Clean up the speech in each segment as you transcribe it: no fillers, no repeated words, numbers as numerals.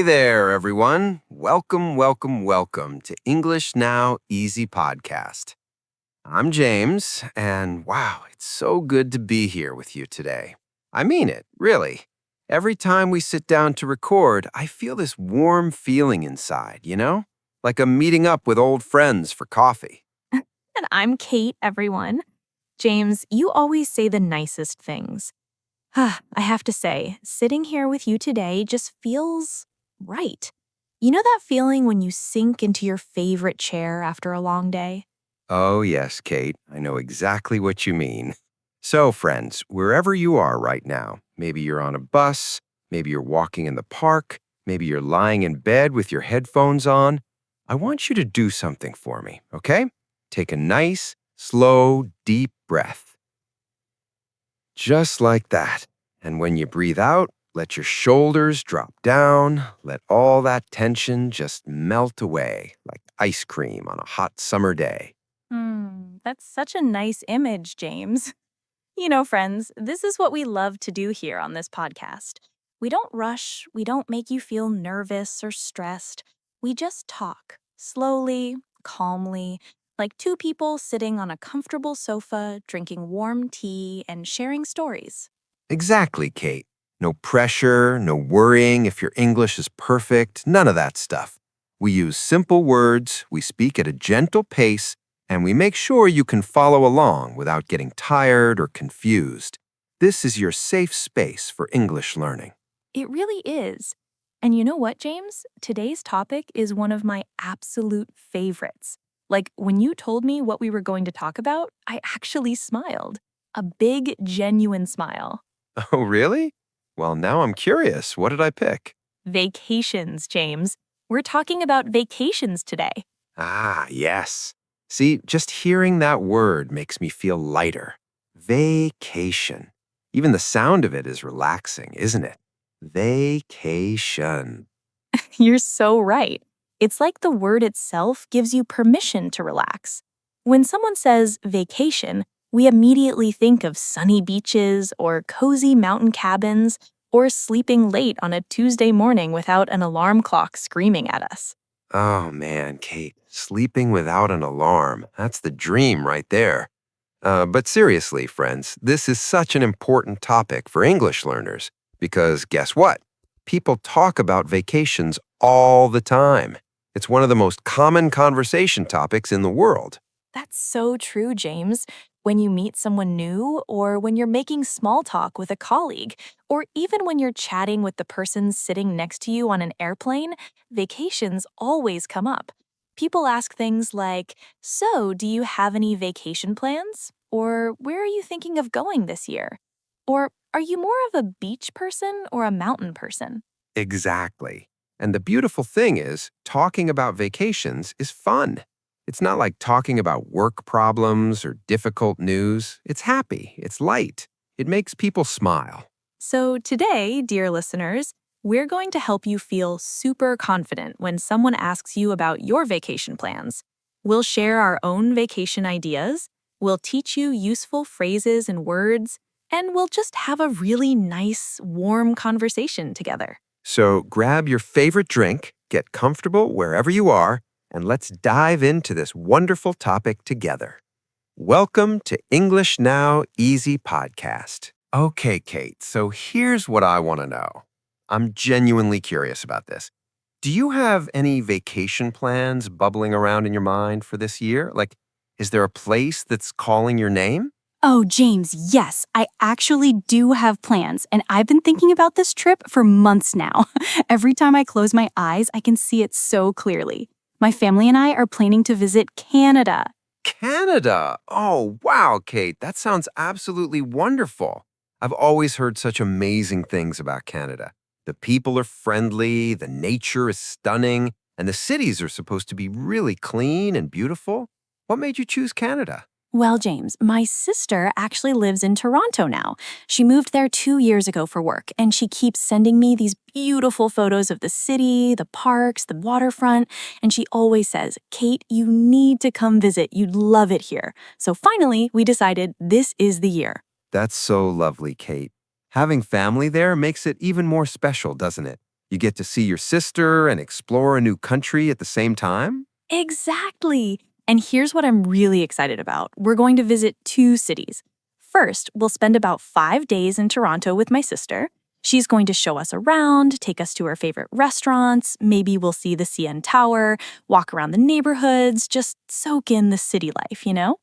there, everyone. Welcome, welcome, welcome to English Now Easy Podcast. I'm James, and wow, it's so good to be here with you today. I mean it, really. Every time we sit down to record, I feel this warm feeling inside, Like I'm meeting up with old friends for coffee. And I'm Kate, everyone. James, you always say the nicest things. I have to say, sitting here with you today just feels right. You know that feeling when you sink into your favorite chair after a long day? Oh, yes, Kate, I know exactly what you mean. So, friends, wherever you are right now, maybe you're on a bus, maybe you're walking in the park, maybe you're lying in bed with your headphones on, I want you to do something for me, okay? Take a nice, slow, deep breath. Just like that. And when you breathe out, let your shoulders drop down. Let all that tension just melt away like ice cream on a hot summer day. That's such a nice image, James. You know, friends, this is what we love to do here on this podcast. We don't rush, we don't make you feel nervous or stressed. We just talk, slowly, calmly, like two people sitting on a comfortable sofa, drinking warm tea and sharing stories. Exactly, Kate. No pressure, no worrying if your English is perfect, none of that stuff. We use simple words, we speak at a gentle pace, and we make sure you can follow along without getting tired or confused. This is your safe space for English learning. It really is. And you know what, James? Today's topic is one of my absolute favorites. Like, when you told me what we were going to talk about, I actually smiled. A big, genuine smile. Oh, really? Well, now I'm curious. What did I pick? Vacations, James. We're talking about vacations today. Ah, yes. See, just hearing that word makes me feel lighter. Vacation. Even the sound of it is relaxing, isn't it? Vacation. You're so right. It's like the word itself gives you permission to relax. When someone says vacation, we immediately think of sunny beaches or cozy mountain cabins or sleeping late on a Tuesday morning without an alarm clock screaming at us. Oh man, Kate, sleeping without an alarm. That's the dream right there. But seriously, friends, this is such an important topic for English learners because guess what? People talk about vacations all the time. It's one of the most common conversation topics in the world. That's so true, James. When you meet someone new, or when you're making small talk with a colleague, or even when you're chatting with the person sitting next to you on an airplane, vacations always come up. People ask things like, "So, do you have any vacation plans?" Or, "Where are you thinking of going this year?" Or, "Are you more of a beach person or a mountain person?" Exactly. And the beautiful thing is, talking about vacations is fun. It's not like talking about work problems or difficult news. It's happy, it's light, it makes people smile. So, today, dear listeners, we're going to help you feel super confident when someone asks you about your vacation plans. We'll share our own vacation ideas, we'll teach you useful phrases and words, and we'll just have a really nice, warm conversation together. So grab your favorite drink, get comfortable wherever you are, and let's dive into this wonderful topic together. Welcome to English Now Easy Podcast. Okay, Kate, so here's what I want to know. I'm genuinely curious about this. Do you have any vacation plans bubbling around in your mind for this year? Like, is there a place that's calling your name? Oh, James, yes, I actually do have plans, and I've been thinking about this trip for months now. Every time I close my eyes, I can see it so clearly. My family and I are planning to visit Canada. Canada! Oh, wow, Kate, that sounds absolutely wonderful. I've always heard such amazing things about Canada. The people are friendly, the nature is stunning, and the cities are supposed to be really clean and beautiful. What made you choose Canada? Well, James, my sister actually lives in Toronto now. She moved there 2 years ago for work, and she keeps sending me these beautiful photos of the city, the parks, the waterfront. And she always says, "Kate, you need to come visit. You'd love it here." So finally, we decided this is the year. That's so lovely, Kate. Having family there makes it even more special, doesn't it? You get to see your sister and explore a new country at the same time? Exactly. And here's what I'm really excited about. We're going to visit 2 cities. First, we'll spend about 5 days in Toronto with my sister. She's going to show us around, take us to her favorite restaurants. Maybe we'll see the CN Tower, walk around the neighborhoods, just soak in the city life, you know?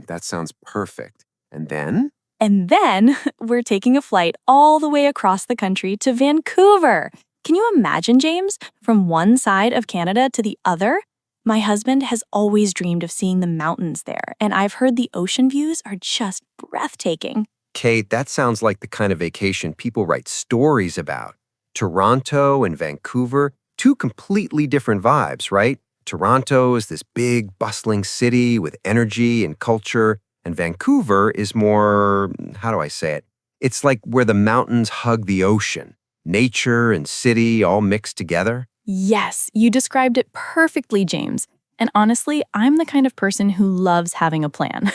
That sounds perfect. And then? And then we're taking a flight all the way across the country to Vancouver. Can you imagine, James? From one side of Canada to the other? My husband has always dreamed of seeing the mountains there, and I've heard the ocean views are just breathtaking. Kate, that sounds like the kind of vacation people write stories about. Toronto and Vancouver, two completely different vibes, right? Toronto is this big, bustling city with energy and culture, and Vancouver is more, how do I say it? It's like where the mountains hug the ocean, nature and city all mixed together. Yes, you described it perfectly, James. And honestly, I'm the kind of person who loves having a plan.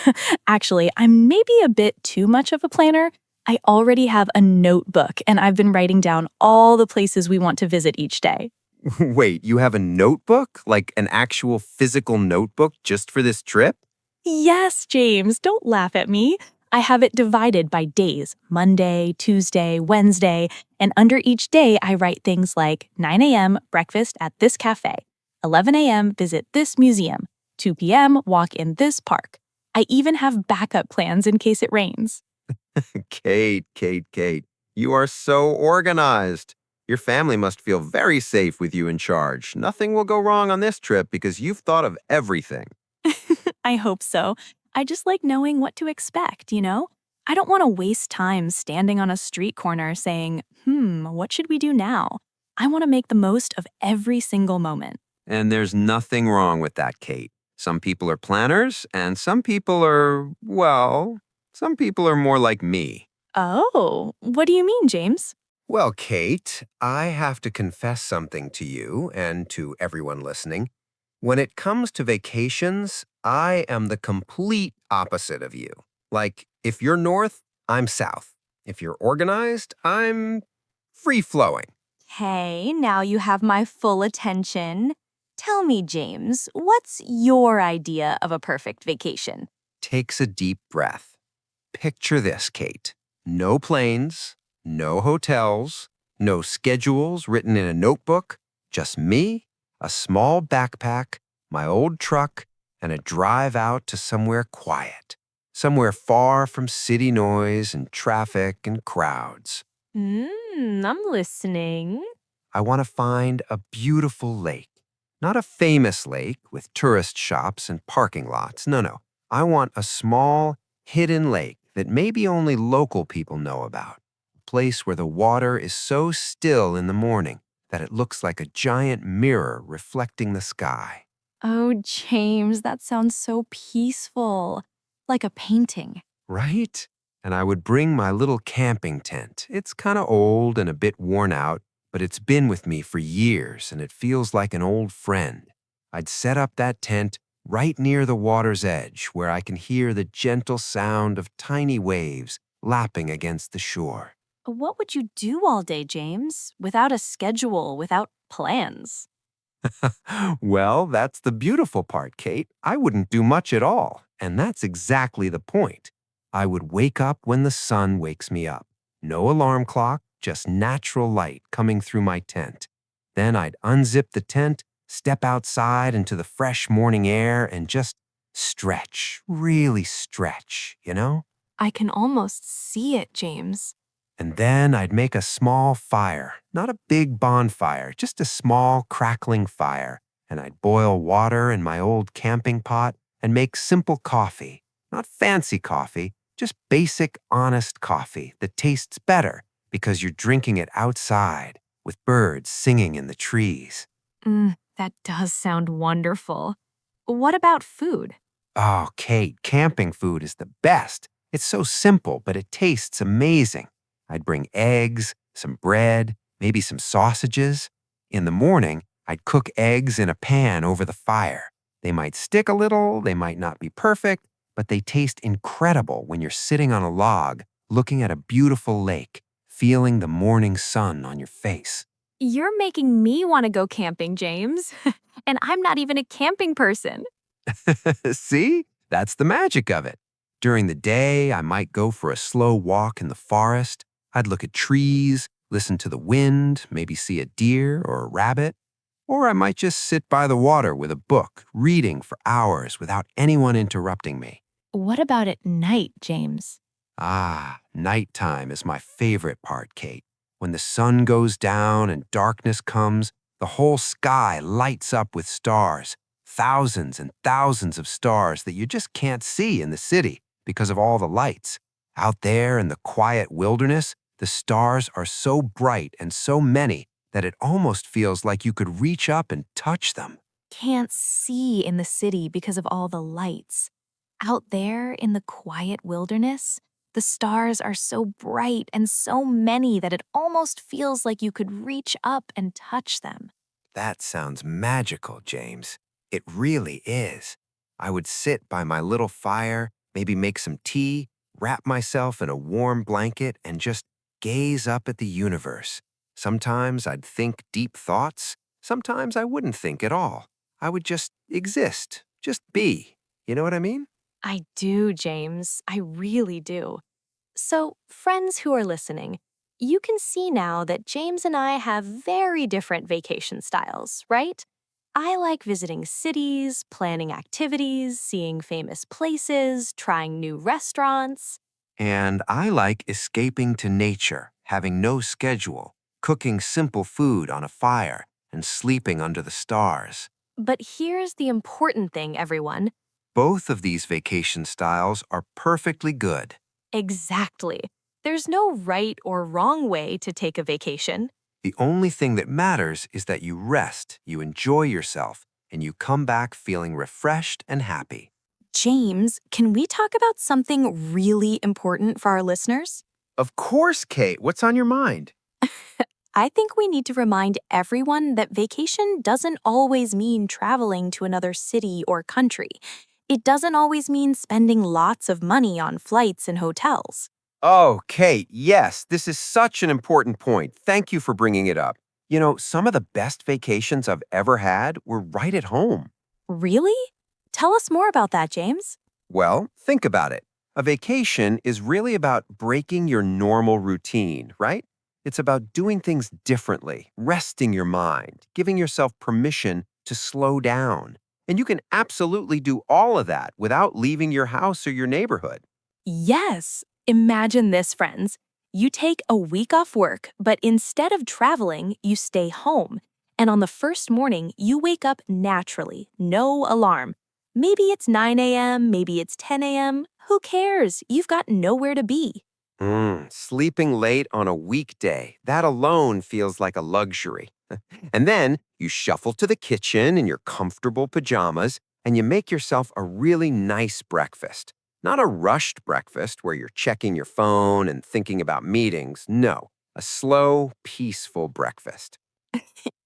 Actually, I'm maybe a bit too much of a planner. I already have a notebook, and I've been writing down all the places we want to visit each day. Wait, you have a notebook? Like an actual physical notebook just for this trip? Yes, James, don't laugh at me. I have it divided by days: Monday, Tuesday, Wednesday, and under each day, I write things like 9 a.m., breakfast at this cafe, 11 a.m., visit this museum, 2 p.m., walk in this park. I even have backup plans in case it rains. Kate, you are so organized. Your family must feel very safe with you in charge. Nothing will go wrong on this trip because you've thought of everything. I hope so. I just like knowing what to expect, you know? I don't want to waste time standing on a street corner saying, what should we do now? I want to make the most of every single moment. And there's nothing wrong with that, Kate. Some people are planners, and some people are, well, some people are more like me. Oh, what do you mean, James? Well, Kate, I have to confess something to you and to everyone listening. When it comes to vacations, I am the complete opposite of you. Like, if you're north, I'm south. If you're organized, I'm free flowing. Hey, now you have my full attention. Tell me, James, what's your idea of a perfect vacation? Takes a deep breath. Picture this, Kate. No planes, no hotels, no schedules written in a notebook, just me, a small backpack, my old truck, and a drive out to somewhere quiet, somewhere far from city noise and traffic and crowds. I'm listening. I want to find a beautiful lake. Not a famous lake with tourist shops and parking lots. No. I want a small, hidden lake that maybe only local people know about. A place where the water is so still in the morning that it looks like a giant mirror reflecting the sky. Oh, James, that sounds so peaceful. Like a painting. Right? And I would bring my little camping tent. It's kind of old and a bit worn out, but it's been with me for years and it feels like an old friend. I'd set up that tent right near the water's edge where I can hear the gentle sound of tiny waves lapping against the shore. What would you do all day, James? Without a schedule, without plans? Well, that's the beautiful part, Kate. I wouldn't do much at all, and that's exactly the point. I would wake up when the sun wakes me up. No alarm clock, just natural light coming through my tent. Then I'd unzip the tent, step outside into the fresh morning air, and just stretch, really stretch, you know? I can almost see it, James. And then I'd make a small fire, not a big bonfire, just a small crackling fire. And I'd boil water in my old camping pot and make simple coffee. Not fancy coffee, just basic, honest coffee that tastes better because you're drinking it outside with birds singing in the trees. That does sound wonderful. What about food? Oh, Kate, camping food is the best. It's so simple, but it tastes amazing. I'd bring eggs, some bread, maybe some sausages. In the morning, I'd cook eggs in a pan over the fire. They might stick a little, they might not be perfect, but they taste incredible when you're sitting on a log, looking at a beautiful lake, feeling the morning sun on your face. You're making me want to go camping, James. And I'm not even a camping person. See? That's the magic of it. During the day, I might go for a slow walk in the forest. I'd look at trees, listen to the wind, maybe see a deer or a rabbit. Or I might just sit by the water with a book, reading for hours without anyone interrupting me. What about at night, James? Ah, nighttime is my favorite part, Kate. When the sun goes down and darkness comes, the whole sky lights up with stars. Thousands and thousands of stars that you just can't see in the city because of all the lights. Out there in the quiet wilderness, the stars are so bright and so many that it almost feels like you could reach up and touch them. Can't see in the city because of all the lights. Out there in the quiet wilderness, the stars are so bright and so many that it almost feels like you could reach up and touch them. That sounds magical, James. It really is. I would sit by my little fire, maybe make some tea, wrap myself in a warm blanket, and just gaze up at the universe. Sometimes I'd think deep thoughts. Sometimes I wouldn't think at all. I would just exist, just be. You know what I mean? I do, James. I really do. So, friends who are listening, you can see now that James and I have very different vacation styles, right? I like visiting cities, planning activities, seeing famous places, trying new restaurants. And I like escaping to nature, having no schedule, cooking simple food on a fire, and sleeping under the stars. But here's the important thing, everyone. Both of these vacation styles are perfectly good. Exactly. There's no right or wrong way to take a vacation. The only thing that matters is that you rest, you enjoy yourself, and you come back feeling refreshed and happy. James, can we talk about something really important for our listeners? Of course, Kate. What's on your mind? I think we need to remind everyone that vacation doesn't always mean traveling to another city or country. It doesn't always mean spending lots of money on flights and hotels. Oh, Kate, yes, this is such an important point. Thank you for bringing it up. You know, some of the best vacations I've ever had were right at home. Really? Tell us more about that, James. Well, think about it. A vacation is really about breaking your normal routine, right? It's about doing things differently, resting your mind, giving yourself permission to slow down. And you can absolutely do all of that without leaving your house or your neighborhood. Yes. Imagine this, friends. You take a week off work, but instead of traveling, you stay home. And on the first morning, you wake up naturally, no alarm. Maybe it's 9 a.m., maybe it's 10 a.m. Who cares? You've got nowhere to be. Sleeping late on a weekday, that alone feels like a luxury. And then you shuffle to the kitchen in your comfortable pajamas and you make yourself a really nice breakfast. Not a rushed breakfast where you're checking your phone and thinking about meetings. No, a slow, peaceful breakfast.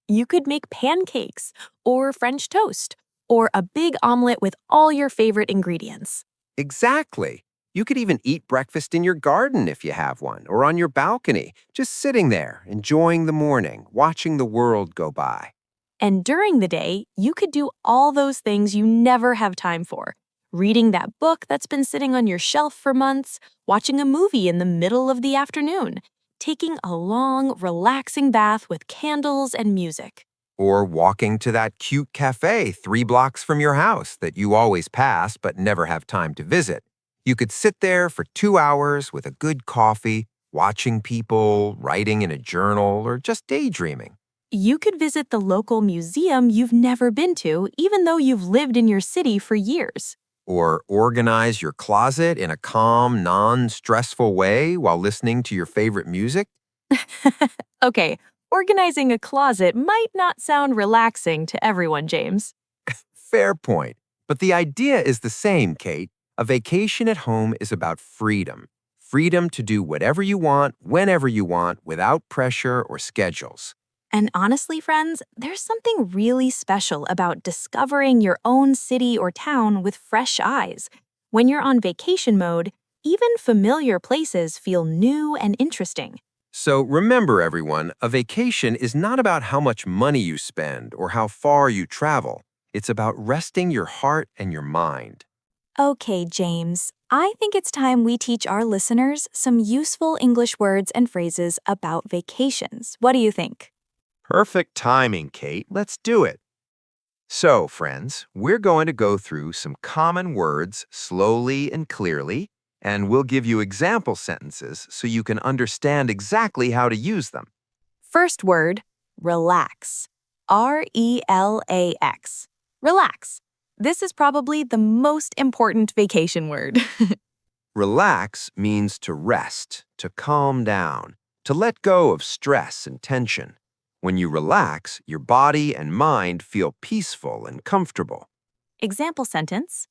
You could make pancakes, or French toast, or a big omelet with all your favorite ingredients. Exactly. You could even eat breakfast in your garden if you have one, or on your balcony, just sitting there, enjoying the morning, watching the world go by. And during the day, you could do all those things you never have time for. Reading that book that's been sitting on your shelf for months, watching a movie in the middle of the afternoon, taking a long, relaxing bath with candles and music. Or walking to that cute cafe 3 blocks from your house that you always pass but never have time to visit. You could sit there for 2 hours with a good coffee, watching people, writing in a journal, or just daydreaming. You could visit the local museum you've never been to, even though you've lived in your city for years. Or organize your closet in a calm, non-stressful way while listening to your favorite music. Okay, organizing a closet might not sound relaxing to everyone, James. Fair point. But the idea is the same, Kate. A vacation at home is about freedom. Freedom to do whatever you want, whenever you want, without pressure or schedules. And honestly, friends, there's something really special about discovering your own city or town with fresh eyes. When you're on vacation mode, even familiar places feel new and interesting. So remember, everyone, a vacation is not about how much money you spend or how far you travel. It's about resting your heart and your mind. Okay, James, I think it's time we teach our listeners some useful English words and phrases about vacations. What do you think? Perfect timing, Kate. Let's do it. So, friends, we're going to go through some common words slowly and clearly, and we'll give you example sentences so you can understand exactly how to use them. First word, relax. R-E-L-A-X. Relax. This is probably the most important vacation word. Relax means to rest, to calm down, to let go of stress and tension. When you relax, your body and mind feel peaceful and comfortable. Example sentence,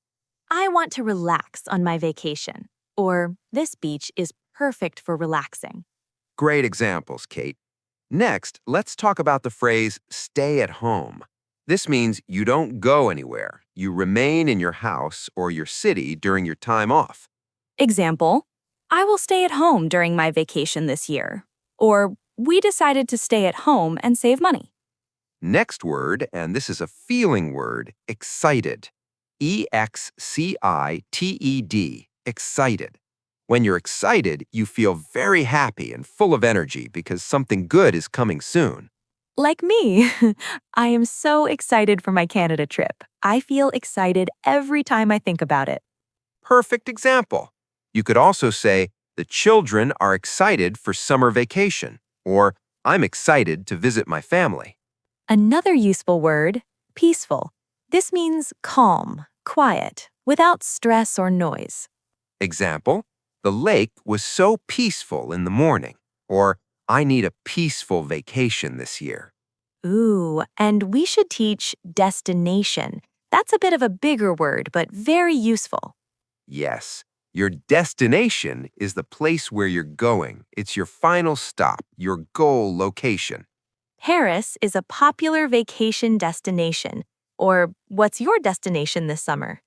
I want to relax on my vacation. Or, this beach is perfect for relaxing. Great examples, Kate. Next, let's talk about the phrase stay at home. This means you don't go anywhere. You remain in your house or your city during your time off. Example, I will stay at home during my vacation this year. Or, we decided to stay at home and save money. Next word, and this is a feeling word, excited. E-X-C-I-T-E-D, excited. When you're excited, you feel very happy and full of energy because something good is coming soon. Like me, I am so excited for my Canada trip. I feel excited every time I think about it. Perfect example. You could also say, the children are excited for summer vacation, or I'm excited to visit my family. Another useful word, peaceful. This means calm, quiet, without stress or noise. Example, the lake was so peaceful in the morning, or I need a peaceful vacation this year. Ooh, and we should teach destination. That's a bit of a bigger word, but very useful. Yes, your destination is the place where you're going. It's your final stop, your goal location. Paris is a popular vacation destination. Or, what's your destination this summer?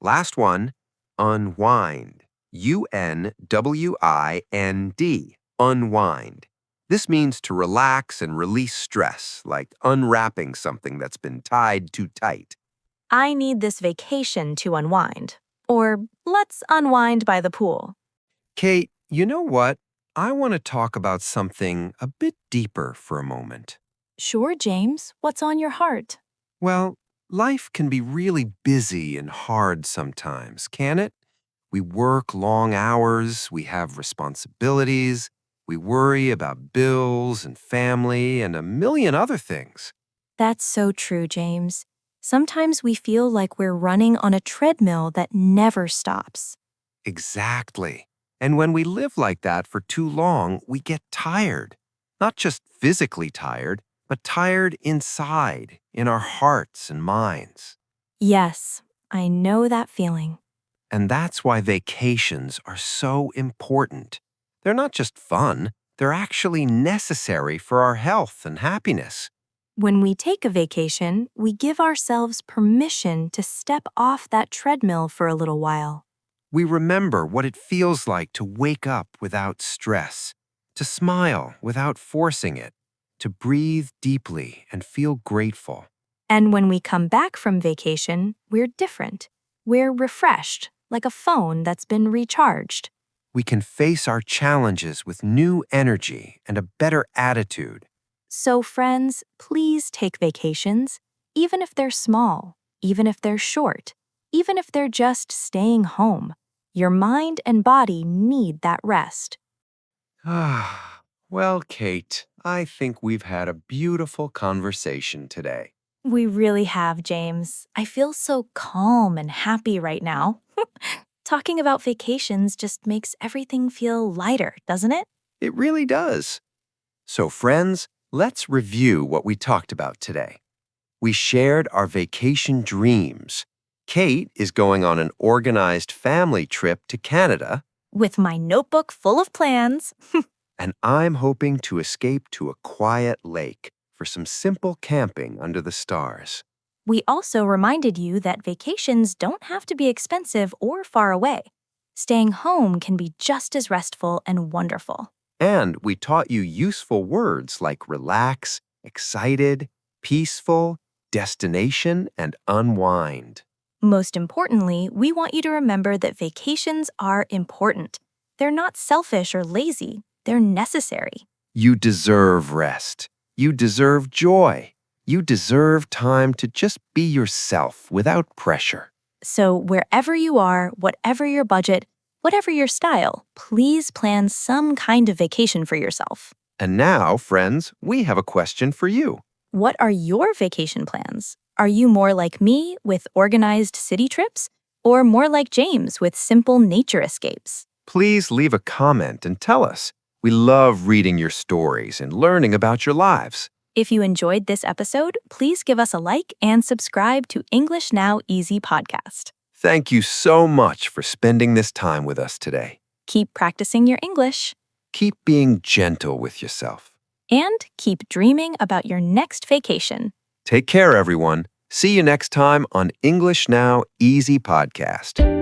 Last one, unwind. U-N-W-I-N-D, unwind. This means to relax and release stress, like unwrapping something that's been tied too tight. I need this vacation to unwind. Or, let's unwind by the pool. Kate, you know what? I want to talk about something a bit deeper for a moment. Sure, James. What's on your heart? Well, life can be really busy and hard sometimes, can it? We work long hours, we have responsibilities, we worry about bills and family and a million other things. That's so true, James. Sometimes we feel like we're running on a treadmill that never stops. Exactly. And when we live like that for too long, we get tired. Not just physically tired, but tired inside, in our hearts and minds. Yes, I know that feeling. And that's why vacations are so important. They're not just fun, they're actually necessary for our health and happiness. When we take a vacation, we give ourselves permission to step off that treadmill for a little while. We remember what it feels like to wake up without stress, to smile without forcing it, to breathe deeply and feel grateful. And when we come back from vacation, we're different. We're refreshed, like a phone that's been recharged. We can face our challenges with new energy and a better attitude. So, friends, please take vacations, even if they're small, even if they're short, even if they're just staying home. Your mind and body need that rest. Well, Kate, I think we've had a beautiful conversation today. We really have, James. I feel so calm and happy right now. Talking about vacations just makes everything feel lighter, doesn't it? It really does. So, friends, let's review what we talked about today. We shared our vacation dreams. Kate is going on an organized family trip to Canada, With my notebook full of plans. and I'm hoping to escape to a quiet lake for some simple camping under the stars. We also reminded you that vacations don't have to be expensive or far away. Staying home can be just as restful and wonderful. And we taught you useful words like relax, excited, peaceful, destination, and unwind. Most importantly, we want you to remember that vacations are important. They're not selfish or lazy, they're necessary. You deserve rest. You deserve joy. You deserve time to just be yourself without pressure. So, wherever you are, whatever your budget, whatever your style, please plan some kind of vacation for yourself. And now, friends, we have a question for you. What are your vacation plans? Are you more like me with organized city trips, or more like James with simple nature escapes? Please leave a comment and tell us. We love reading your stories and learning about your lives. If you enjoyed this episode, please give us a like and subscribe to English Now Easy podcast. Thank you so much for spending this time with us today. Keep practicing your English Keep being gentle with yourself. and keep dreaming about your next vacation. Take care, everyone. See you next time on English Now Easy podcast.